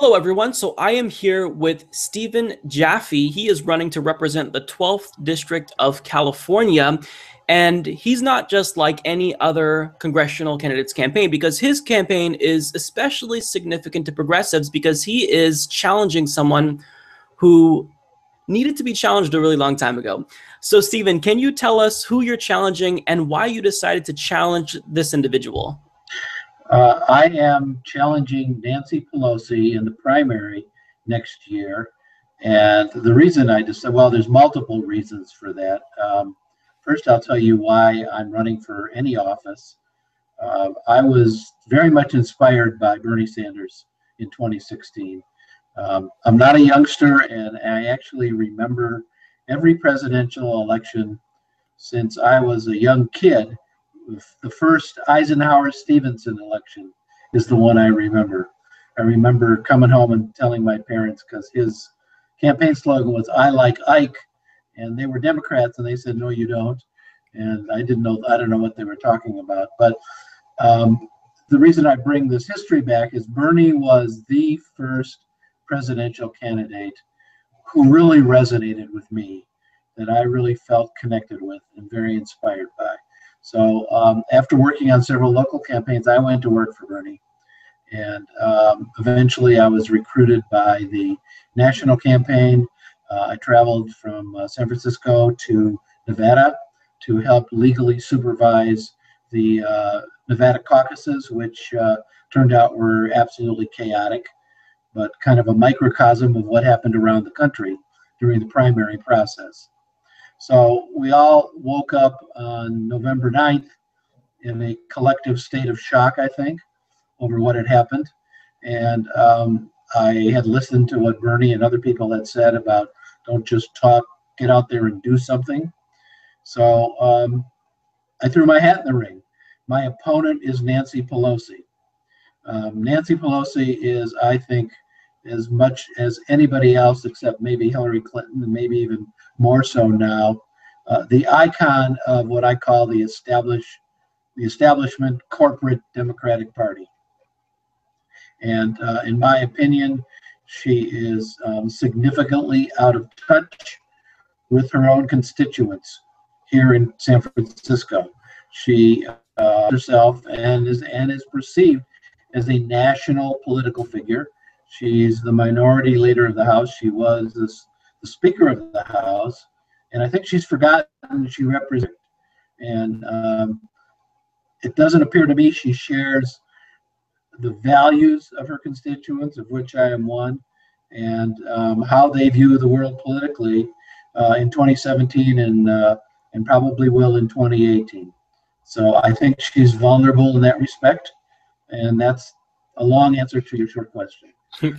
Hello, everyone. So I am here with Stephen Jaffe. He is running to represent the 12th District of California. And he's not just like any other congressional candidate's campaign, because his campaign is especially significant to progressives because he is challenging someone who needed to be challenged a really long time ago. So, Stephen, can you tell us who you're challenging and why you decided to challenge this individual? I am challenging Nancy Pelosi in the primary next year. And the reason I decided, well, there's multiple reasons for that. First, I'll tell you why I'm running for any office. I was very much inspired by Bernie Sanders in 2016. I'm not a youngster, and I actually remember every presidential election since I was a young kid. The first Eisenhower-Stevenson election is the one I remember. I remember coming home and telling my parents, because his campaign slogan was "I like Ike," and they were Democrats, and they said, "No, you don't." And I don't know what they were talking about. But the reason I bring this history back is Bernie was the first presidential candidate who really resonated with me, that I really felt connected with and very inspired by. So after working on several local campaigns, I went to work for Bernie. And eventually I was recruited by the national campaign. I traveled from San Francisco to Nevada to help legally supervise the Nevada caucuses, which turned out were absolutely chaotic, but kind of a microcosm of what happened around the country during the primary process. So we all woke up on November 9th in a collective state of shock, I think, over what had happened. And I had listened to what Bernie and other people had said about don't just talk, get out there and do something. So I threw my hat in the ring. My opponent is Nancy Pelosi. Nancy Pelosi is, I think, as much as anybody else, except maybe Hillary Clinton, and maybe even more so now, the icon of what I call the establishment corporate Democratic Party. And in my opinion, she is significantly out of touch with her own constituents here in San Francisco. She herself and is perceived as a national political figure. She's the minority leader of the House. She was the Speaker of the House, and I think she's forgotten she represents. And it doesn't appear to me she shares the values of her constituents, of which I am one, and how they view the world politically in 2017 and probably will in 2018. So I think she's vulnerable in that respect, and that's a long answer to your short question.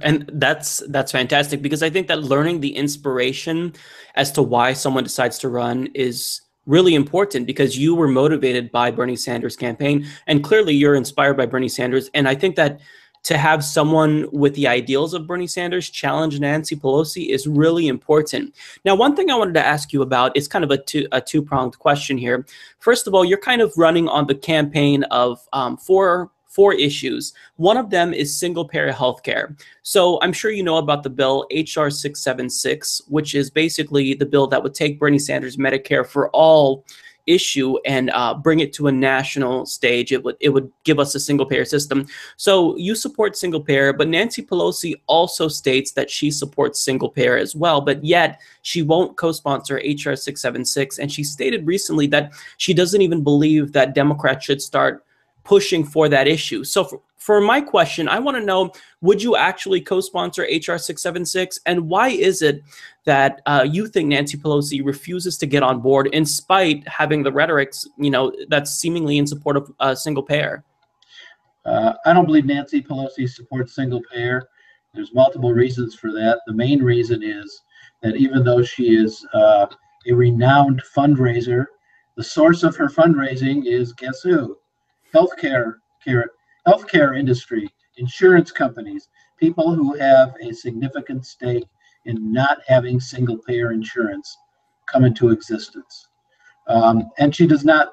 And that's fantastic, because I think that learning the inspiration as to why someone decides to run is really important, because you were motivated by Bernie Sanders' campaign, and clearly you're inspired by Bernie Sanders. And I think that to have someone with the ideals of Bernie Sanders challenge Nancy Pelosi is really important. Now, one thing I wanted to ask you about is kind of a two-pronged question here. First of all, you're kind of running on the campaign of four issues. One of them is single-payer healthcare. So I'm sure you know about the bill HR 676, which is basically the bill that would take Bernie Sanders' Medicare for all issue and bring it to a national stage. It would give us a single-payer system. So you support single-payer, but Nancy Pelosi also states that she supports single-payer as well, but yet she won't co-sponsor HR 676. And she stated recently that she doesn't even believe that Democrats should start pushing for that issue. So for my question, I want to know, would you actually co-sponsor HR 676? And why is it that you think Nancy Pelosi refuses to get on board in spite having the rhetorics, that's seemingly in support of single payer? I don't believe Nancy Pelosi supports single payer. There's multiple reasons for that. The main reason is that even though she is a renowned fundraiser, the source of her fundraising is, guess who? Healthcare industry, insurance companies, people who have a significant stake in not having single-payer insurance come into existence. And she does not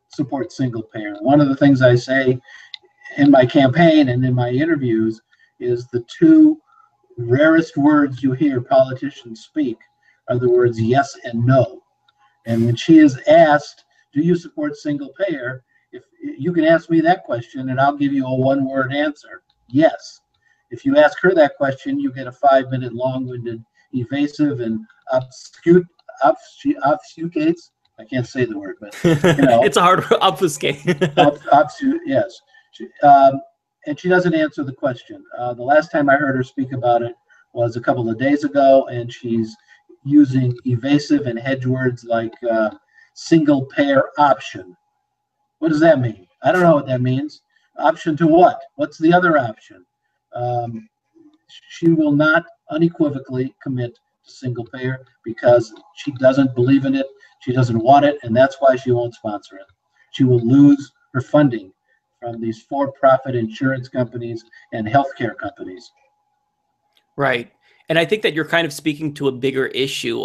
support single-payer. One of the things I say in my campaign and in my interviews is the two rarest words you hear politicians speak are the words yes and no. And when she is asked, do you support single payer? If you can ask me that question and I'll give you a one-word answer, yes. If you ask her that question, you get a 5-minute long-winded, evasive, and obfuscates. I can't say the word, but it's a hard word, obfuscate. Yes. And she doesn't answer the question. The last time I heard her speak about it was a couple of days ago, and she's using evasive and hedge words like single payer option. What does that mean? I don't know what that means. Option to what? What's the other option? She will not unequivocally commit to single payer because she doesn't believe in it. She doesn't want it, and that's why she won't sponsor it. She will lose her funding from these for-profit insurance companies and healthcare companies. Right. And I think that you're kind of speaking to a bigger issue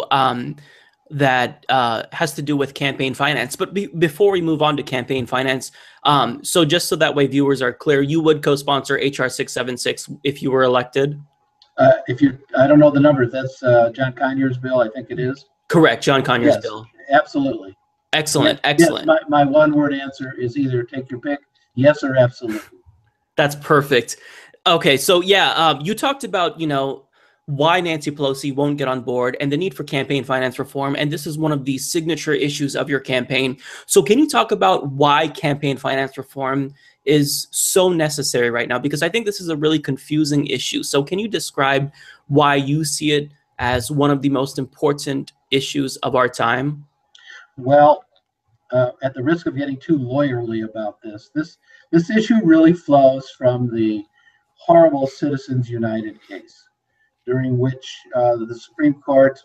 that has to do with campaign finance. But before we move on to campaign finance, so just so that way viewers are clear, you would co-sponsor HR 676 if you were elected? I don't know the number. That's John Conyers' bill, I think it is. Correct, John Conyers' bill. Absolutely. Excellent, Yes, excellent. Yes, my one-word answer is either take your pick, yes or absolutely. That's perfect. Okay, so yeah, you talked about, why Nancy Pelosi won't get on board and the need for campaign finance reform, and this is one of the signature issues of your campaign. So can you talk about why campaign finance reform is so necessary right now? Because I think this is a really confusing issue. So can you describe why you see it as one of the most important issues of our time? Well, at the risk of getting too lawyerly about this issue really flows from the horrible Citizens United case, during which the Supreme Court,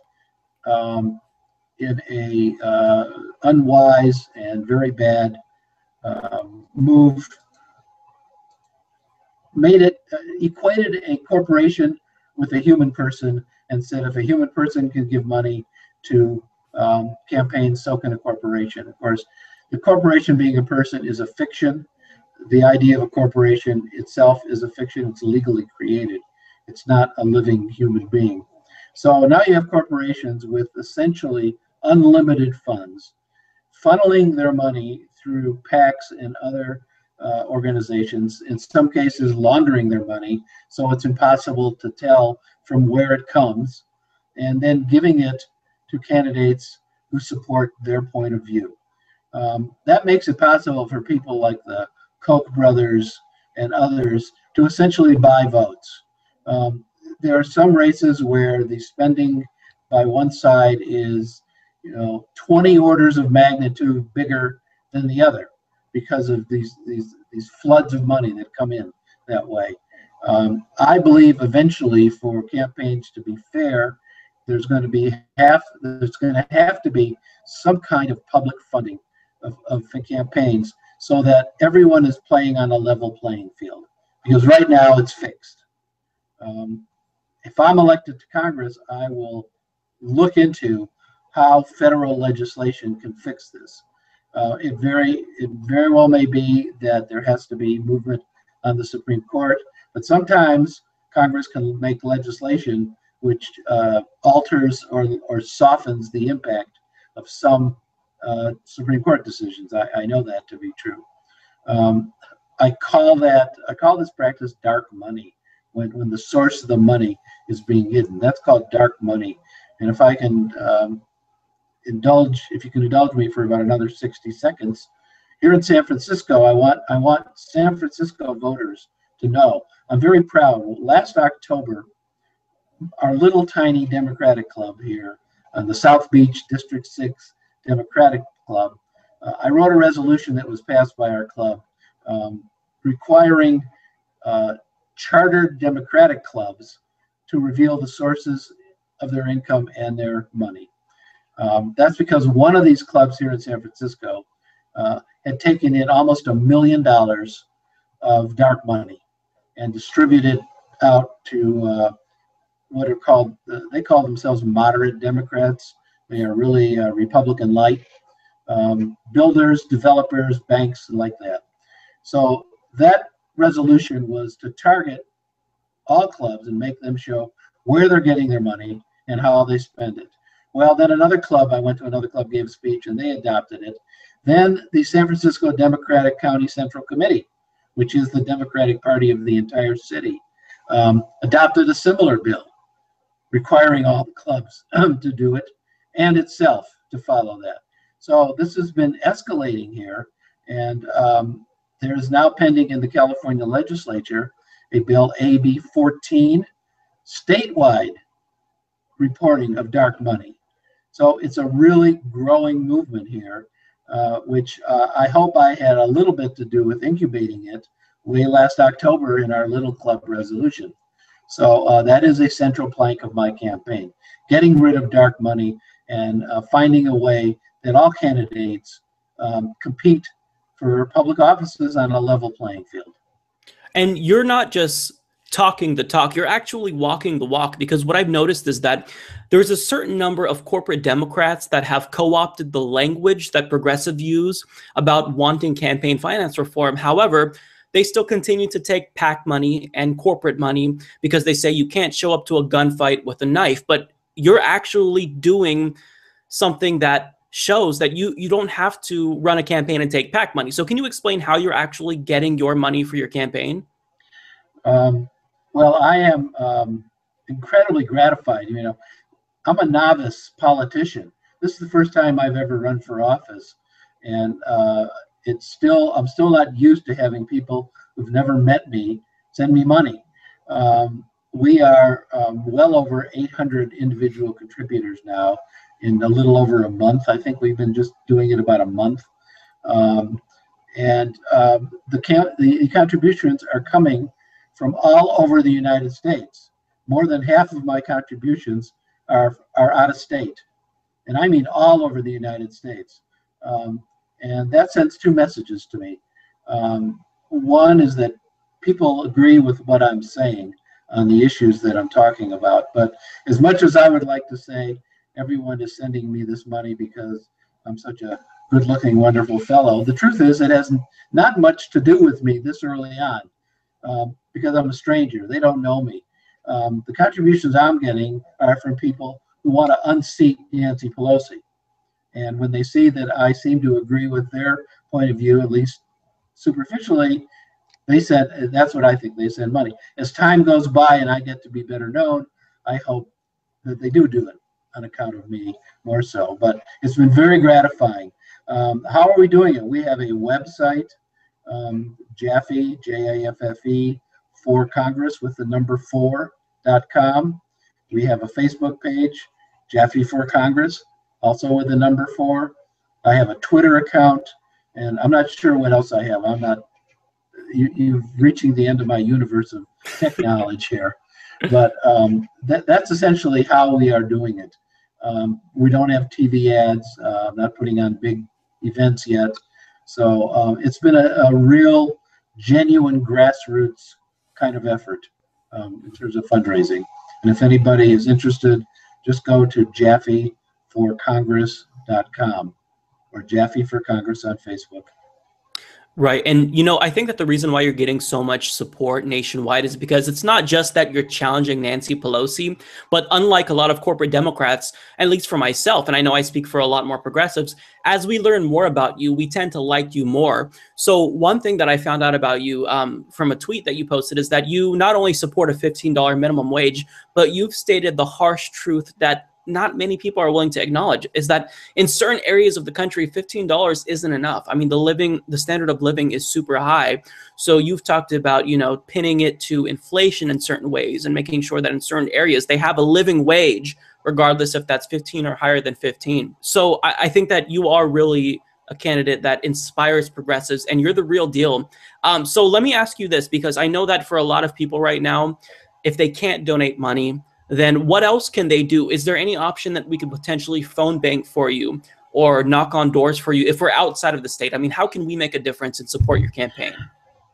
in a unwise and very bad move, equated a corporation with a human person and said if a human person can give money to campaigns, so can a corporation. Of course, the corporation being a person is a fiction. The idea of a corporation itself is a fiction. It's legally created. It's not a living human being. So now you have corporations with essentially unlimited funds, funneling their money through PACs and other organizations, in some cases laundering their money so it's impossible to tell from where it comes, and then giving it to candidates who support their point of view. That makes it possible for people like the Koch brothers and others to essentially buy votes. There are some races where the spending by one side is 20 orders of magnitude bigger than the other because of these floods of money that come in that way. I believe eventually, for campaigns to be fair, there's going to have to be some kind of public funding of campaigns so that everyone is playing on a level playing field. Because right now it's fixed. If I'm elected to Congress, I will look into how federal legislation can fix this. It very well may be that there has to be movement on the Supreme Court, but sometimes Congress can make legislation which alters or softens the impact of some Supreme Court decisions. I know that to be true. I call this practice dark money, when the source of the money is being hidden. That's called dark money. And if I can if you can indulge me for about another 60 seconds, here in San Francisco, I want San Francisco voters to know I'm very proud. Last October, our little tiny Democratic club here on the South Beach District 6 Democratic Club, I wrote a resolution that was passed by our club requiring chartered Democratic clubs to reveal the sources of their income and their money. That's because one of these clubs here in San Francisco had taken in almost $1 million of dark money and distributed out to what are called, they call themselves moderate Democrats. They are really Republican light, builders, developers, banks, like that. So that resolution was to target all clubs and make them show where they're getting their money and how they spend it. Well, then I went to another club, gave a speech, and they adopted it. Then the San Francisco Democratic County Central Committee, which is the Democratic Party of the entire city, adopted a similar bill requiring all the clubs to do it and itself to follow that. So this has been escalating here, and there is now pending in the California legislature a bill, AB 14, statewide reporting of dark money. So it's a really growing movement here, which I hope I had a little bit to do with incubating it way last October in our little club resolution. So that is a central plank of my campaign, getting rid of dark money and finding a way that all candidates compete for public offices on a level playing field. And you're not just talking the talk, you're actually walking the walk, because what I've noticed is that there's a certain number of corporate Democrats that have co-opted the language that progressive use about wanting campaign finance reform. However, they still continue to take PAC money and corporate money because they say you can't show up to a gunfight with a knife, but you're actually doing something that shows that you don't have to run a campaign and take PAC money. So can you explain how you're actually getting your money for your campaign? Well, I am incredibly gratified. You know, I'm a novice politician. This is the first time I've ever run for office, and I'm still not used to having people who've never met me send me money. We are well over 800 individual contributors now in a little over a month. I think we've been just doing it about a month. And the contributions are coming from all over the United States. More than half of my contributions are out of state. And I mean all over the United States. And that sends two messages to me. One is that people agree with what I'm saying on the issues that I'm talking about. But as much as I would like to say everyone is sending me this money because I'm such a good-looking, wonderful fellow, the truth is it has not much to do with me this early on, because I'm a stranger. They don't know me. The contributions I'm getting are from people who want to unseat Nancy Pelosi. And when they see that I seem to agree with their point of view, at least superficially, they said, that's what I think, they send money. As time goes by and I get to be better known, I hope that they do it on account of me more so. But it's been very gratifying. How are we doing it? We have a website, Jaffe, Jaffe, for Congress with the number 4.com. We have a Facebook page, Jaffe for Congress, also with the number 4. I have a Twitter account, and I'm not sure what else I have. I'm not, you're reaching the end of my universe of tech knowledge here. But that's essentially how we are doing it. We don't have TV ads. I'm not putting on big events yet. So it's been a real, genuine grassroots kind of effort in terms of fundraising. And if anybody is interested, just go to JaffeForCongress.com or Jaffe for Congress on Facebook. Right. And, you know, I think that the reason why you're getting so much support nationwide is because it's not just that you're challenging Nancy Pelosi, but unlike a lot of corporate Democrats, at least for myself, and I know I speak for a lot more progressives, as we learn more about you, we tend to like you more. So one thing that I found out about you from a tweet that you posted is that you not only support a $15 minimum wage, but you've stated the harsh truth that not many people are willing to acknowledge, is that in certain areas of the country, $15 isn't enough. I mean, the standard of living is super high. So you've talked about, you know, pinning it to inflation in certain ways and making sure that in certain areas they have a living wage, regardless if that's 15 or higher than 15. So I think that you are really a candidate that inspires progressives, and you're the real deal. So let me ask you this, because I know that for a lot of people right now, if they can't donate money, then what else can they do? Is there any option that we could potentially phone bank for you or knock on doors for you if we're outside of the state? I mean, how can we make a difference and support your campaign?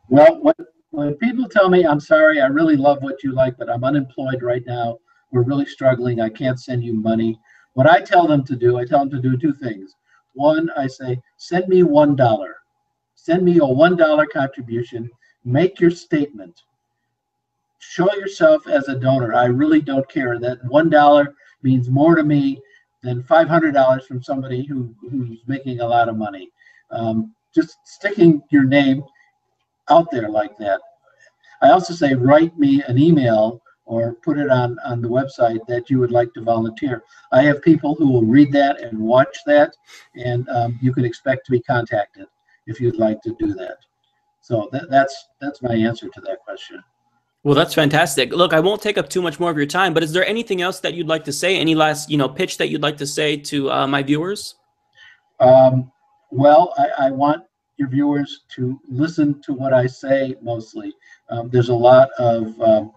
Well, when people tell me, I'm sorry, I really love what you like, but I'm unemployed right now, we're really struggling, I can't send you money. What I tell them to do, I tell them to do two things. One, I say, send me $1. Send me a $1 contribution, make your statement. show yourself as a donor. I really don't care. That $1 means more to me than $500 from somebody who's making a lot of money. Just sticking your name out there like that. I also say write me an email or put it on the website that you would like to volunteer. I have people who will read that and watch that, and you can expect to be contacted if you'd like to do that. So that's my answer to that question. Well, that's fantastic. Look, I won't take up too much more of your time, but is there anything else that you'd like to say? Any last, pitch that you'd like to say to my viewers? Well, I want your viewers to listen to what I say mostly. There's a lot of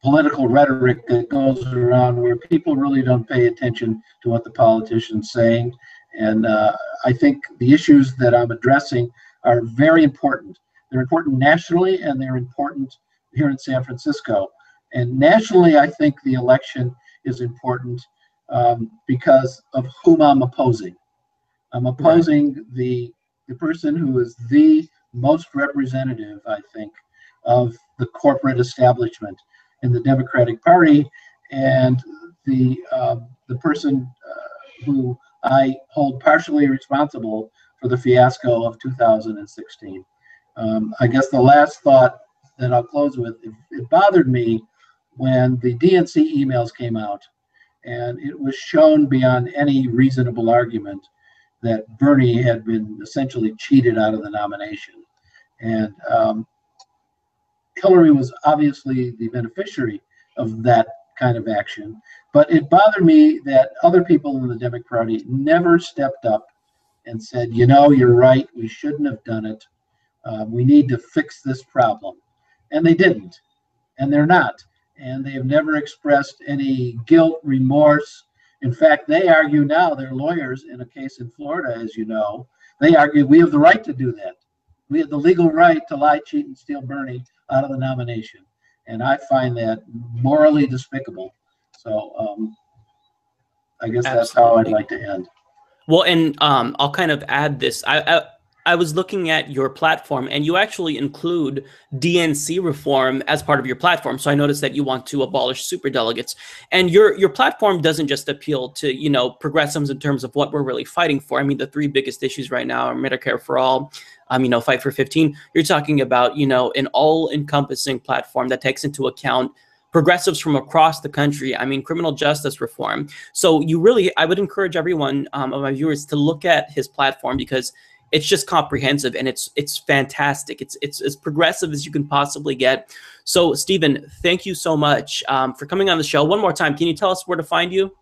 political rhetoric that goes around where people really don't pay attention to what the politician's saying. And I think the issues that I'm addressing are very important. They're important nationally, and they're important here in San Francisco. And nationally, I think the election is important because of whom I'm opposing. I'm opposing the person who is the most representative, I think, of the corporate establishment in the Democratic Party, and the person who I hold partially responsible for the fiasco of 2016. I guess the last thought that I'll close with, it bothered me when the DNC emails came out, and it was shown beyond any reasonable argument that Bernie had been essentially cheated out of the nomination. And Hillary was obviously the beneficiary of that kind of action. But it bothered me that other people in the Democratic Party never stepped up and said, you're right, we shouldn't have done it. We need to fix this problem. And they didn't, and they're not. And they have never expressed any guilt, remorse. In fact, they argue now, they're lawyers in a case in Florida, as you know. They argue we have the right to do that. We have the legal right to lie, cheat, and steal Bernie out of the nomination. And I find that morally despicable. So I guess that's how I'd like to end. Well, and I'll kind of add this. I was looking at your platform, and you actually include DNC reform as part of your platform. So I noticed that you want to abolish superdelegates. And your platform doesn't just appeal to, progressives in terms of what we're really fighting for. I mean, the three biggest issues right now are Medicare for all, Fight for 15. You're talking about, an all-encompassing platform that takes into account progressives from across the country. I mean, criminal justice reform. So I would encourage everyone of my viewers to look at his platform, because it's just comprehensive, and it's fantastic. It's as progressive as you can possibly get. So, Stephen, thank you so much for coming on the show. One more time, can you tell us where to find you?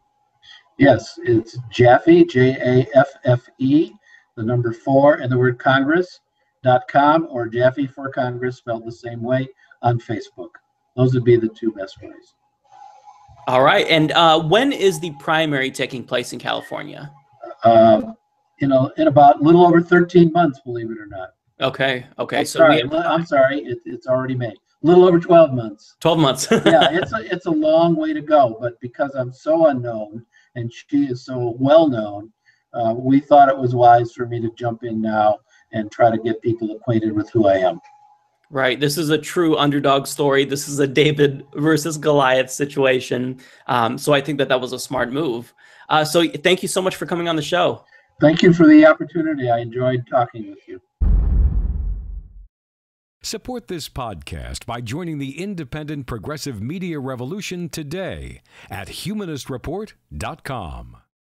Yes, it's Jaffe, Jaffe, the number 4 and the word Congress.com, or Jaffe for Congress spelled the same way on Facebook. Those would be the two best ways. All right. And when is the primary taking place in California? In about a little over 13 months, believe it or not. Okay. I'm sorry. It's already May. A little over 12 months. 12 months. Yeah, it's a long way to go. But because I'm so unknown and she is so well known, we thought it was wise for me to jump in now and try to get people acquainted with who I am. Right. This is a true underdog story. This is a David versus Goliath situation. So I think that was a smart move. So thank you so much for coming on the show. Thank you for the opportunity. I enjoyed talking with you. Support this podcast by joining the independent progressive media revolution today at humanistreport.com.